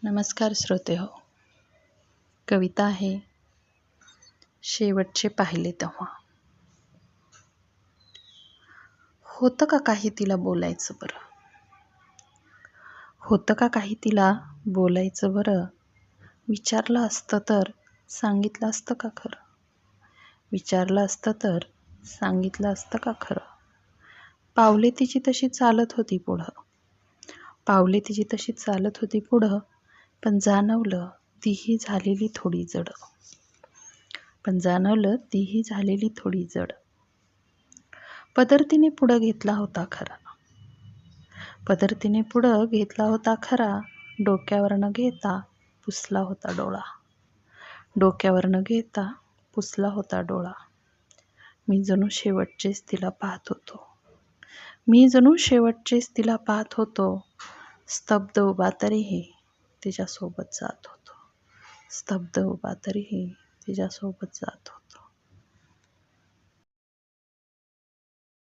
नमस्कार श्रोते हो. कविता आहे शेवटचे पाहिले तेव्हा. होतं का काही तिला बोलायचं बरं, होतं का काही तिला बोलायचं बरं. विचारलं असतं तर सांगितलं असतं का खरं, विचारलं असतं तर सांगितलं असतं का खरं. पावले तिची तशी चालत होती पुढं, पावले तिची तशी चालत होती पुढं. पण जाणवलं तीही झालेली थोडी जड, पण जाणवलं तीही झालेली थोडी जड. पदर तिने पुढं घेतला होता खरा, पदर तिने पुढं घेतला होता खरा. डोक्यावर न घेता पुसला होता डोळा, डोक्यावर न घेता पुसला होता डोळा. मी जणू शेवटचेच तिला पाहत होतो, मी जणू शेवटचेच तिला पाहत होतो. स्तब्ध उभा तरीही तिच्यासोबत जात होतो, स्तब्ध उभा तरीही तिच्यासोबत जात होतो.